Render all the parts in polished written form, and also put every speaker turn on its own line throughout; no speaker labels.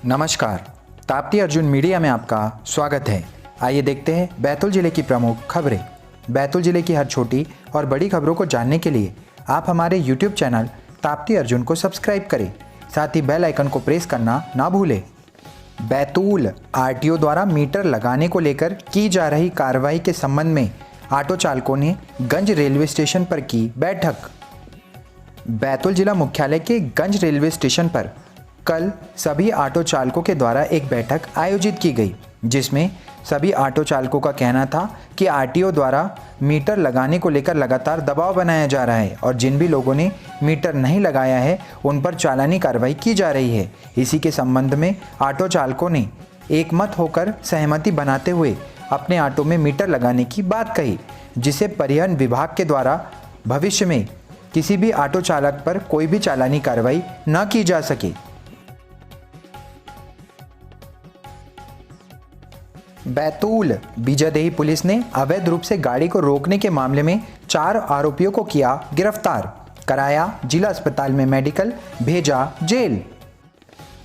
नमस्कार, ताप्ती अर्जुन मीडिया में आपका स्वागत है। आइए देखते हैं बैतूल जिले की प्रमुख खबरें। बैतूल जिले की हर छोटी और बड़ी खबरों को जानने के लिए आप हमारे YouTube चैनल ताप्ती अर्जुन को सब्सक्राइब करें, साथ ही बेल आइकन को प्रेस करना ना भूलें। बैतूल आरटीओ द्वारा मीटर लगाने को लेकर की जा रही कार्रवाई के संबंध में ऑटो चालकों ने गंज रेलवे स्टेशन पर की बैठक। बैतूल जिला मुख्यालय के गंज रेलवे स्टेशन पर कल सभी ऑटो चालकों के द्वारा एक बैठक आयोजित की गई, जिसमें सभी ऑटो चालकों का कहना था कि आरटीओ द्वारा मीटर लगाने को लेकर लगातार दबाव बनाया जा रहा है और जिन भी लोगों ने मीटर नहीं लगाया है उन पर चालानी कार्रवाई की जा रही है। इसी के संबंध में ऑटो चालकों ने एकमत होकर सहमति बनाते हुए अपने ऑटो में मीटर लगाने की बात कही, जिसे परिवहन विभाग के द्वारा भविष्य में किसी भी ऑटो चालक पर कोई भी चालानी कार्रवाई न की जा सके। बैतूल बीजादेही पुलिस ने अवैध रूप से गाड़ी को रोकने के मामले में 4 आरोपियों को किया गिरफ्तार, कराया जिला अस्पताल में मेडिकल, भेजा जेल।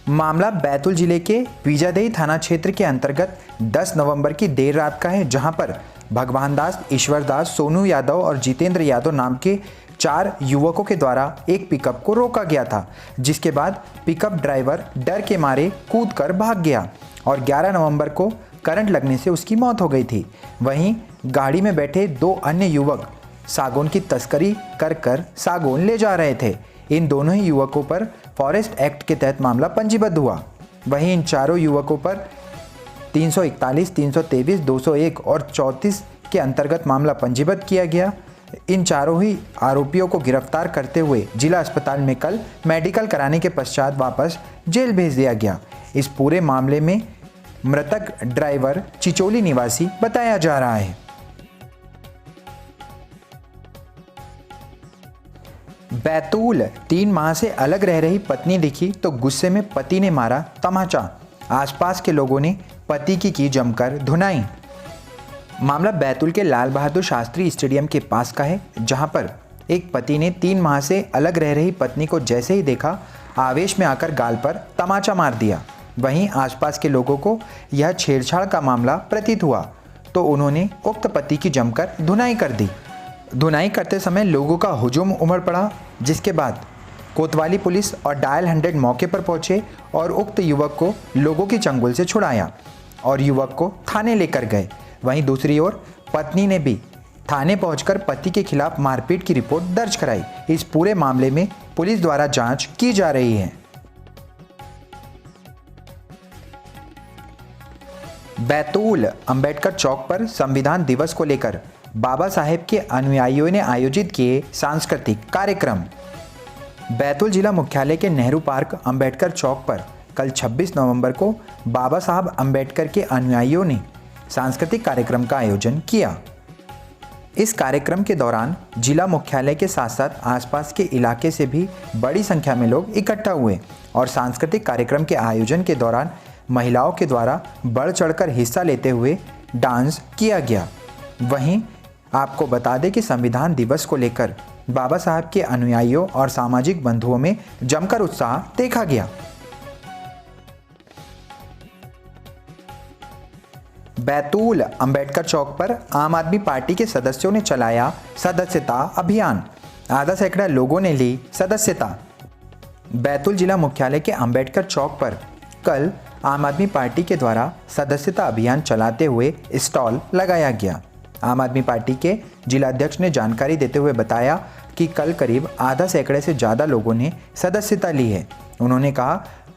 मामला बैतूल जिले के बीजादेही थाना क्षेत्र के अंतर्गत 10 नवंबर की देर रात का है, जहां पर भगवान दास, ईश्वर दास, सोनू यादव और जितेंद्र यादव नाम के 4 युवकों के द्वारा एक पिकअप को रोका गया था, जिसके बाद पिकअप ड्राइवर डर के मारे कूदकर भाग गया और 11 नवंबर को करंट लगने से उसकी मौत हो गई थी। वहीं गाड़ी में बैठे 2 अन्य युवक सागौन की तस्करी कर सागौन ले जा रहे थे। इन दोनों ही युवकों पर फॉरेस्ट एक्ट के तहत मामला पंजीबद्ध हुआ। वहीं इन चारों युवकों पर 341, 323, 201 और 34 के अंतर्गत मामला पंजीबद्ध किया गया। इन चारों ही आरोपियों को गिरफ्तार करते हुए जिला अस्पताल में कल मेडिकल कराने के पश्चात वापस जेल भेज दिया गया। इस पूरे मामले में मृतक ड्राइवर चिचोली निवासी बताया जा रहा है। बैतूल 3 माह से अलग रह रही पत्नी दिखी तो गुस्से में पति ने मारा तमाचा, आसपास के लोगों ने पति की जमकर धुनाई। मामला बैतूल के लाल बहादुर शास्त्री स्टेडियम के पास का है, जहां पर एक पति ने 3 माह से अलग रह रही पत्नी को जैसे ही देखा आवेश में आकर गाल पर तमाचा मार दिया। वहीं आसपास के लोगों को यह छेड़छाड़ का मामला प्रतीत हुआ तो उन्होंने उक्त पति की जमकर धुनाई कर दी। धुनाई करते समय लोगों का हुजूम उमड़ पड़ा, जिसके बाद कोतवाली पुलिस और डायल 100 मौके पर पहुंचे और उक्त युवक को लोगों की चंगुल से छुड़ाया और युवक को थाने लेकर गए। वहीं दूसरी ओर पत्नी ने भी थाने पहुंचकर पति के खिलाफ मारपीट की रिपोर्ट दर्ज कराई। इस पूरे मामले में पुलिस द्वारा जांच की जा रही है। बैतूल अंबेडकर चौक पर संविधान दिवस को लेकर बाबा साहेब के अनुयायियों ने आयोजित किए सांस्कृतिक कार्यक्रम। बैतूल जिला मुख्यालय के नेहरू पार्क अंबेडकर चौक पर कल 26 नवंबर को बाबा साहब अंबेडकर के अनुयायियों ने सांस्कृतिक कार्यक्रम का आयोजन किया। इस कार्यक्रम के दौरान जिला मुख्यालय के साथ साथ आसपास के इलाके से भी बड़ी संख्या में लोग इकट्ठा हुए और सांस्कृतिक कार्यक्रम के आयोजन के दौरान महिलाओं के द्वारा बढ़ चढ़कर हिस्सा लेते हुए डांस किया गया। वहीं आपको बता दें कि संविधान दिवस को लेकर बाबा साहब के अनुयायियों और सामाजिक बंधुओं में जमकर उत्साह देखा गया। बैतूल अंबेडकर चौक पर आम आदमी पार्टी के सदस्यों ने चलाया सदस्यता अभियान, आधा सैकड़ा लोगों ने ली सदस्यता। बैतूल जिला मुख्यालय के अंबेडकर चौक पर कल आम आदमी पार्टी के द्वारा सदस्यता अभियान चलाते हुए स्टॉल लगाया गया। आम आदमी पार्टी के जिलाध्यक्ष ने जानकारी देते हुए बताया कि कल करीब आधा सैकड़े से ज़्यादा लोगों ने सदस्यता ली है। उन्होंने कहा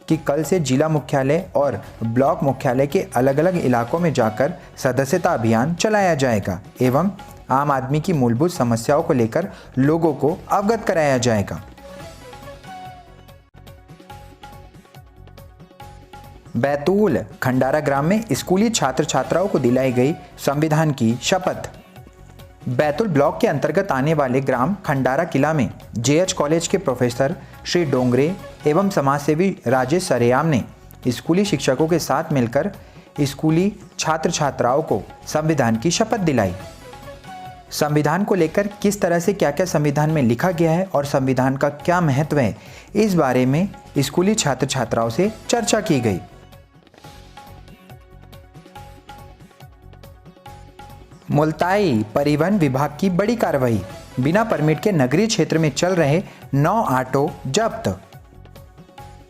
कि कल से जिला मुख्यालय और ब्लॉक मुख्यालय के अलग अलग इलाकों में जाकर सदस्यता अभियान चलाया जाएगा एवं आम आदमी की मूलभूत समस्याओं को लेकर लोगों को अवगत कराया जाएगा। बैतूल खंडारा ग्राम में स्कूली छात्र छात्राओं को दिलाई गई संविधान की शपथ। बैतूल ब्लॉक के अंतर्गत आने वाले ग्राम खंडारा किला में जेएच कॉलेज के प्रोफेसर श्री डोंगरे एवं समाजसेवी राजेश सरेयाम ने स्कूली शिक्षकों के साथ मिलकर स्कूली छात्र छात्राओं को संविधान की शपथ दिलाई। संविधान को लेकर किस तरह से क्या क्या संविधान में लिखा गया है और संविधान का क्या महत्व है, इस बारे में स्कूली छात्र छात्राओं से चर्चा की गई। मुल्ताई परिवहन विभाग की बड़ी कार्रवाई, बिना परमिट के नगरीय क्षेत्र में चल रहे 9 ऑटो जब्त।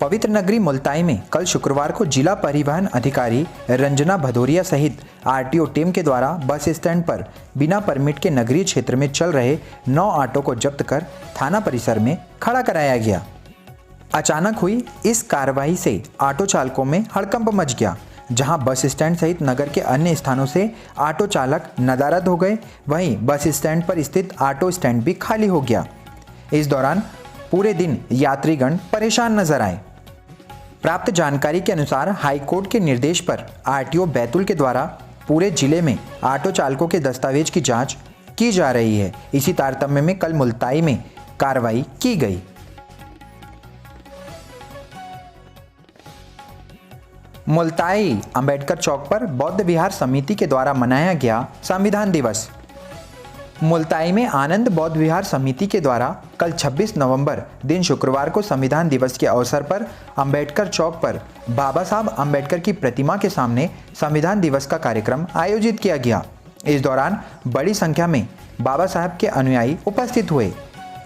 पवित्र नगरी मुल्ताई में कल शुक्रवार को जिला परिवहन अधिकारी रंजना भदौरिया सहित आरटीओ टीम के द्वारा बस स्टैंड पर बिना परमिट के नगरीय क्षेत्र में चल रहे 9 ऑटो को जब्त कर थाना परिसर में खड़ा कराया गया। अचानक हुई इस कार्रवाई से ऑटो चालकों में हड़कंप मच गया, जहां बस स्टैंड सहित नगर के अन्य स्थानों से ऑटो चालक नदारद हो गए। वहीं बस स्टैंड पर स्थित ऑटो स्टैंड भी खाली हो गया। इस दौरान पूरे दिन यात्रीगण परेशान नजर आए। प्राप्त जानकारी के अनुसार हाईकोर्ट के निर्देश पर आरटीओ बैतूल के द्वारा पूरे जिले में ऑटो चालकों के दस्तावेज की जांच की जा रही है। इसी तारतम्य में कल मुल्ताई में कार्रवाई की गई। मुल्ताई अंबेडकर चौक पर बौद्ध विहार समिति के द्वारा मनाया गया संविधान दिवस। मुल्ताई में आनंद बौद्ध विहार समिति के द्वारा कल 26 नवंबर दिन शुक्रवार को संविधान दिवस के अवसर पर अंबेडकर चौक पर बाबा साहब अंबेडकर की प्रतिमा के सामने संविधान दिवस का कार्यक्रम आयोजित किया गया। इस दौरान बड़ी संख्या में बाबा साहब के अनुयायी उपस्थित हुए।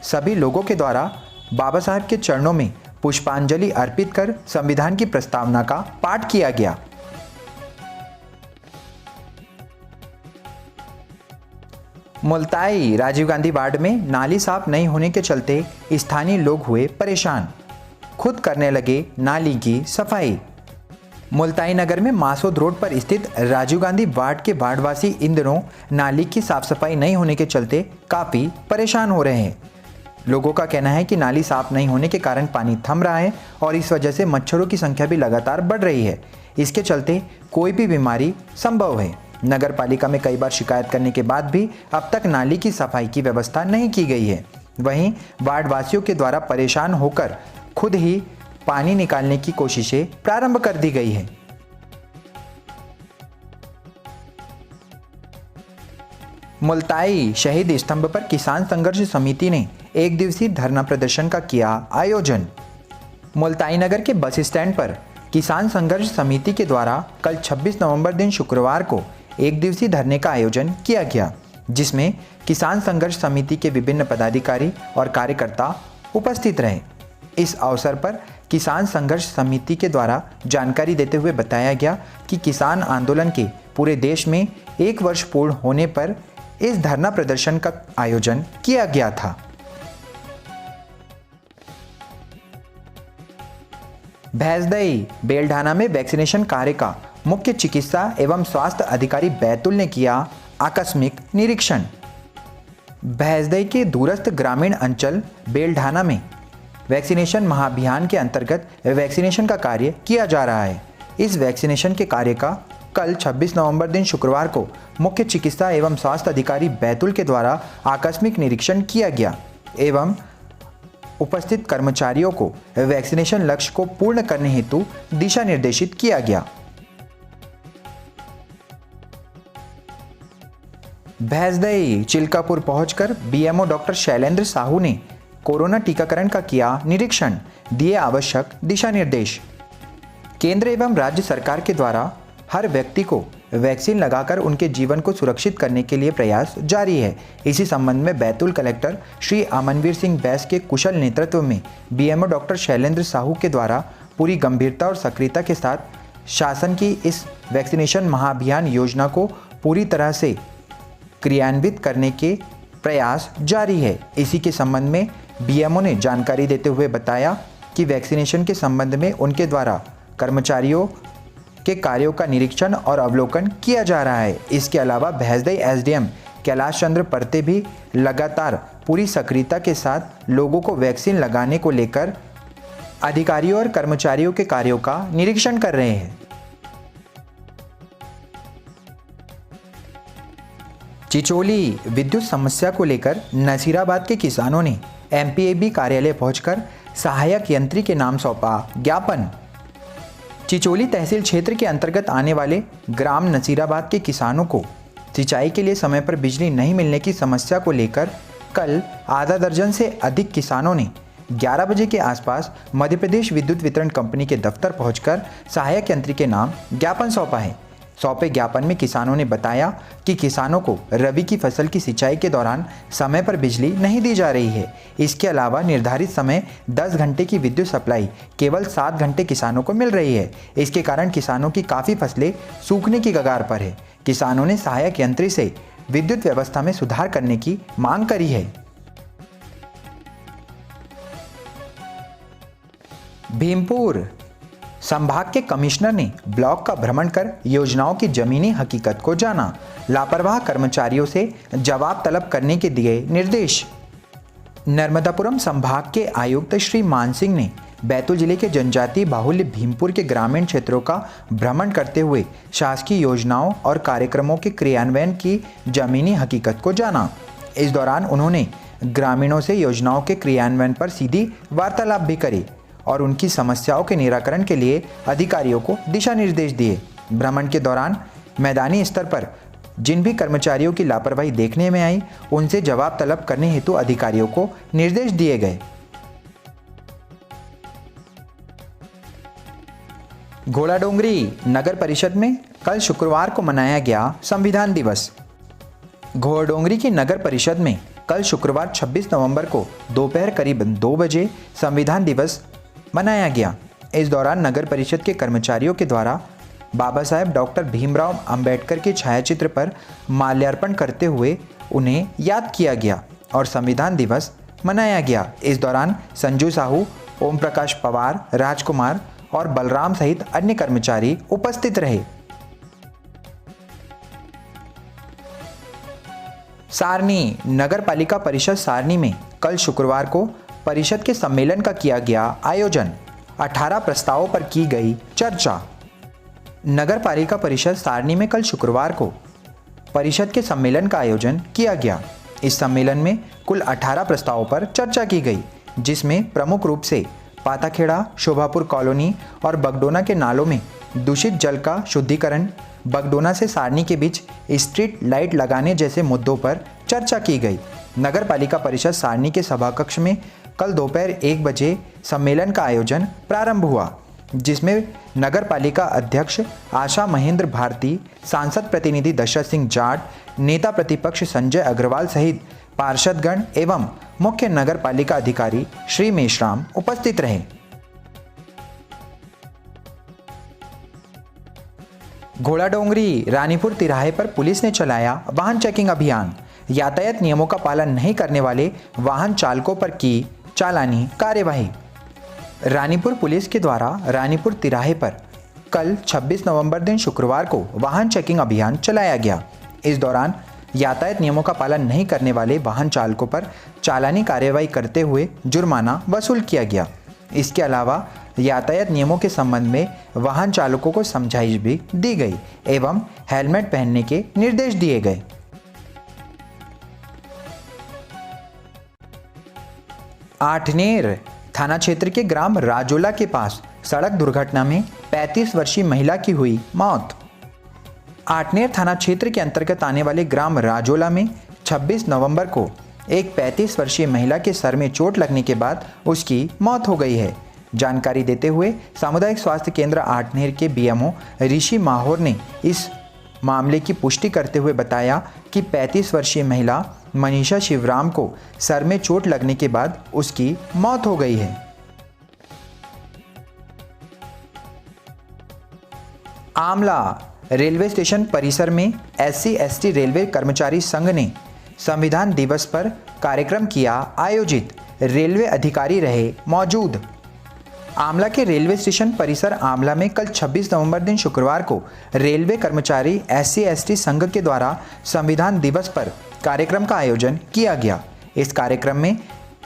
सभी लोगों के द्वारा बाबा साहब के चरणों में पुष्पांजलि अर्पित कर संविधान की प्रस्तावना का पाठ किया गया। मुल्ताई राजीव गांधी वार्ड में नाली साफ नहीं होने के चलते स्थानीय लोग हुए परेशान, खुद करने लगे नाली की सफाई। मुल्ताई नगर में मासूद रोड पर स्थित राजीव गांधी वार्ड के वार्डवासी इन दिनों नाली की साफ सफाई नहीं होने के चलते काफ़ी परेशान हो रहे हैं। लोगों का कहना है कि नाली साफ नहीं होने के कारण पानी थम रहा है और इस वजह से मच्छरों की संख्या भी लगातार बढ़ रही है। इसके चलते कोई भी बीमारी संभव है। नगर पालिका में कई बार शिकायत करने के बाद भी अब तक नाली की सफाई की व्यवस्था नहीं की गई है। वहीं वार्ड वासियों के द्वारा परेशान होकर खुद ही पानी निकालने की कोशिशें प्रारंभ कर दी गई है। मुल्ताई शहीद स्तंभ पर किसान संघर्ष समिति ने एक दिवसीय धरना प्रदर्शन का किया आयोजन। मुल्ताई नगर के बस स्टैंड पर किसान संघर्ष समिति के द्वारा कल 26 नवंबर दिन शुक्रवार को एक दिवसीय धरने का आयोजन किया गया, जिसमें किसान संघर्ष समिति के विभिन्न पदाधिकारी और कार्यकर्ता उपस्थित रहे। इस अवसर पर किसान संघर्ष समिति के द्वारा जानकारी देते हुए बताया गया कि किसान आंदोलन के पूरे देश में 1 वर्ष पूर्ण होने पर इस धरना प्रदर्शन का आयोजन किया गया था। भैंसदई बेलढाना में वैक्सीनेशन कार्य का मुख्य चिकित्सा एवं स्वास्थ्य अधिकारी बैतूल ने किया आकस्मिक निरीक्षण। भैंसदई के दूरस्थ ग्रामीण अंचल बेलढाना में वैक्सीनेशन महाअभियान के अंतर्गत वैक्सीनेशन का कार्य किया जा रहा है। इस वैक्सीनेशन के कार्य का कल 26 नवंबर दिन शुक्रवार को मुख्य चिकित्सा एवं स्वास्थ्य अधिकारी बैतूल के द्वारा आकस्मिक निरीक्षण किया गया एवं उपस्थित कर्मचारियों को वैक्सीनेशन लक्ष्य को पूर्ण करने हेतु दिशा निर्देशित किया गया। भैंसदई चिल्कापुर पहुंचकर बीएमओ डॉक्टर शैलेंद्र साहू ने कोरोना टीकाकरण का किया निरीक्षण, दिए आवश्यक दिशा निर्देश। केंद्र एवं राज्य सरकार के द्वारा हर व्यक्ति को वैक्सीन लगाकर उनके जीवन को सुरक्षित करने के लिए प्रयास जारी है। इसी संबंध में बैतूल कलेक्टर श्री अमनवीर सिंह बैस के कुशल नेतृत्व में बीएमओ डॉक्टर शैलेंद्र साहू के द्वारा पूरी गंभीरता और सक्रियता के साथ शासन की इस वैक्सीनेशन महाअभियान योजना को पूरी तरह से क्रियान्वित करने के प्रयास जारी है। इसी के संबंध में बीएमओ ने जानकारी देते हुए बताया कि वैक्सीनेशन के संबंध में उनके द्वारा कर्मचारियों के कार्यों का निरीक्षण और अवलोकन किया जा रहा है। इसके अलावा भैंसदई एसडीएम कैलाश चंद्र परते भी लगातार पूरी सक्रियता के साथ लोगों को वैक्सीन लगाने को लेकर अधिकारियों और कर्मचारियों के कार्यों का निरीक्षण कर रहे हैं। चिचोली विद्युत समस्या को लेकर नसीराबाद के किसानों ने एमपीएबी कार्यालय पहुंचकर सहायक यंत्री के नाम सौंपा ज्ञापन। चिचोली तहसील क्षेत्र के अंतर्गत आने वाले ग्राम नसीराबाद के किसानों को सिंचाई के लिए समय पर बिजली नहीं मिलने की समस्या को लेकर कल आधा दर्जन से अधिक किसानों ने 11 बजे के आसपास मध्य प्रदेश विद्युत वितरण कंपनी के दफ्तर पहुंचकर सहायक यंत्री के नाम ज्ञापन सौंपा है। सौंपे ज्ञापन में किसानों ने बताया कि किसानों को रबी की फसल की सिंचाई के दौरान समय पर बिजली नहीं दी जा रही है। इसके अलावा निर्धारित समय 10 घंटे की विद्युत सप्लाई केवल 7 घंटे किसानों को मिल रही है। इसके कारण किसानों की काफ़ी फसलें सूखने की कगार पर है। किसानों ने सहायक यंत्री से विद्युत व्यवस्था में सुधार करने की मांग करी है। भीमपुर संभाग के कमिश्नर ने ब्लॉक का भ्रमण कर योजनाओं की जमीनी हकीकत को जाना। लापरवाह कर्मचारियों से जवाब तलब करने के दिए निर्देश। नर्मदापुरम संभाग के आयुक्त श्री मान सिंह ने बैतूल जिले के जनजातीय बाहुल्य भीमपुर के ग्रामीण क्षेत्रों का भ्रमण करते हुए शासकीय योजनाओं और कार्यक्रमों के क्रियान्वयन की जमीनी हकीकत को जाना। इस दौरान उन्होंने ग्रामीणों से योजनाओं के क्रियान्वयन पर सीधी वार्तालाप भी करी और उनकी समस्याओं के निराकरण के लिए अधिकारियों को दिशा निर्देश दिए। भ्रमण के दौरान मैदानी स्तर पर जिन भी कर्मचारियों की लापरवाही देखने में आई, उनसे जवाब तलब करने हेतु अधिकारियों को निर्देश दिए गए। घोड़ाडोंगरी नगर परिषद में कल शुक्रवार को मनाया गया संविधान दिवस। घोड़ाडोंगरी की नगर परिषद में कल शुक्रवार 26 नवंबर को दोपहर करीब 2 बजे संविधान दिवस मनाया गया। इस दौरान नगर परिषद के कर्मचारियों के द्वारा बाबा साहेब डॉक्टर भीमराव अंबेडकर के छायाचित्र पर माल्यार्पण करते हुए उन्हें याद किया गया और संविधान दिवस मनाया गया। इस दौरान संजू साहू, ओम प्रकाश पवार, राजकुमार और बलराम सहित अन्य कर्मचारी उपस्थित रहे। सारनी नगर पालिका परिषद सारनी में कल शुक्रवार को परिषद के सम्मेलन का किया गया आयोजन। 18 प्रस्तावों पर की गई चर्चा। नगर पालिका परिषद सारनी में कल शुक्रवार को परिषद के सम्मेलन का आयोजन किया गया। इस सम्मेलन में कुल 18 प्रस्तावों पर चर्चा की गई, जिसमें प्रमुख रूप से पाताखेड़ा, शोभापुर कॉलोनी और बगडोना के नालों में दूषित जल का शुद्धिकरण, बगडोना से सारनी के बीच स्ट्रीट लाइट लगाने जैसे मुद्दों पर चर्चा की गई। नगर पालिका परिषद सारनी के सभाकक्ष में कल दोपहर 1 बजे सम्मेलन का आयोजन प्रारंभ हुआ, जिसमें नगर पालिका अध्यक्ष आशा महेंद्र भारती, सांसद प्रतिनिधि दशरथ सिंह जाट, नेता प्रतिपक्ष संजय अग्रवाल सहित पार्षदगण एवं मुख्य नगर पालिका अधिकारी श्री मेश्राम उपस्थित रहे। घोड़ाडोंगरी रानीपुर तिराहे पर पुलिस ने चलाया वाहन चेकिंग अभियान। यातायात नियमों का पालन नहीं करने वाले वाहन चालकों पर की चालानी कार्यवाही। रानीपुर पुलिस के द्वारा रानीपुर तिराहे पर कल 26 नवंबर दिन शुक्रवार को वाहन चेकिंग अभियान चलाया गया। इस दौरान यातायात नियमों का पालन नहीं करने वाले वाहन चालकों पर चालानी कार्यवाही करते हुए जुर्माना वसूल किया गया। इसके अलावा यातायात नियमों के संबंध में वाहन चालकों को समझाइश भी दी गई एवं हेलमेट पहनने के निर्देश दिए गए। आठनेर थाना क्षेत्र के ग्राम राजोला के पास सड़क दुर्घटना में 35 वर्षीय महिला की हुई मौत। आठनेर थाना क्षेत्र के अंतर्गत आने वाले ग्राम राजोला में 26 नवंबर को एक 35 वर्षीय महिला के सर में चोट लगने के बाद उसकी मौत हो गई है। जानकारी देते हुए सामुदायिक स्वास्थ्य केंद्र आठनेर के बीएमओ ऋषि माहौर ने इस मामले की पुष्टि करते हुए बताया कि 35 वर्षीय महिला मनीषा शिवराम को सर में चोट लगने के बाद उसकी मौत हो गई है। आमला रेलवे स्टेशन परिसर में SC/ST रेलवे कर्मचारी संघ ने संविधान दिवस पर कार्यक्रम किया आयोजित। रेलवे अधिकारी रहे मौजूद। आमला के रेलवे स्टेशन परिसर आमला में कल 26 नवंबर दिन शुक्रवार को रेलवे कर्मचारी SC/ST संघ के द्वारा संविधान दिवस पर कार्यक्रम का आयोजन किया गया। इस कार्यक्रम में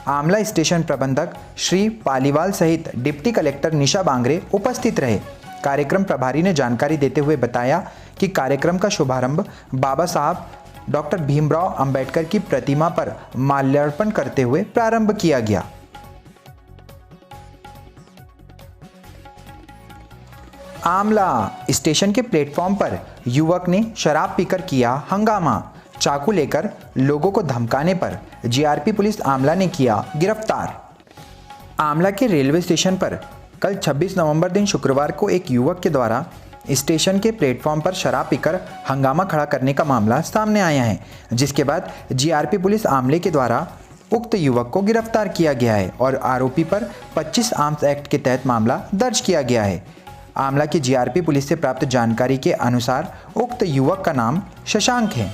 आमला स्टेशन प्रबंधक श्री पालीवाल सहित डिप्टी कलेक्टर निशा बांगरे उपस्थित रहे। कार्यक्रम प्रभारी ने जानकारी देते हुए बताया कि कार्यक्रम का शुभारंभ बाबा साहब डॉक्टर भीमराव अंबेडकर की प्रतिमा पर माल्यार्पण करते हुए प्रारंभ किया गया। आमला स्टेशन के प्लेटफॉर्म पर युवक ने शराब पीकर किया हंगामा। चाकू लेकर लोगों को धमकाने पर जीआरपी पुलिस आमला ने किया गिरफ्तार। आमला के रेलवे स्टेशन पर कल 26 नवंबर दिन शुक्रवार को एक युवक के द्वारा स्टेशन के प्लेटफॉर्म पर शराब पीकर हंगामा खड़ा करने का मामला सामने आया है, जिसके बाद जीआरपी पुलिस आमले के द्वारा उक्त युवक को गिरफ्तार किया गया है और आरोपी पर 25 आर्म्स एक्ट के तहत मामला दर्ज किया गया है। आमला की जीआरपी पुलिस से प्राप्त जानकारी के अनुसार उक्त युवक का नाम शशांक है।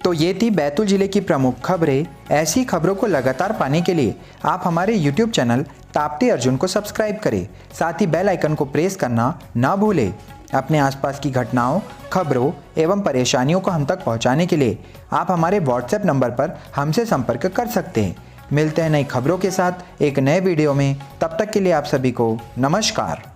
तो ये थी बैतूल जिले की प्रमुख खबरें। ऐसी खबरों को लगातार पाने के लिए आप हमारे YouTube चैनल ताप्ती अर्जुन को सब्सक्राइब करें, साथ ही बेल आइकन को प्रेस करना ना भूलें। अपने आसपास की घटनाओं, खबरों एवं परेशानियों को हम तक पहुंचाने के लिए आप हमारे WhatsApp नंबर पर हमसे संपर्क कर सकते हैं। मिलते हैं नई खबरों के साथ एक नए वीडियो में, तब तक के लिए आप सभी को नमस्कार।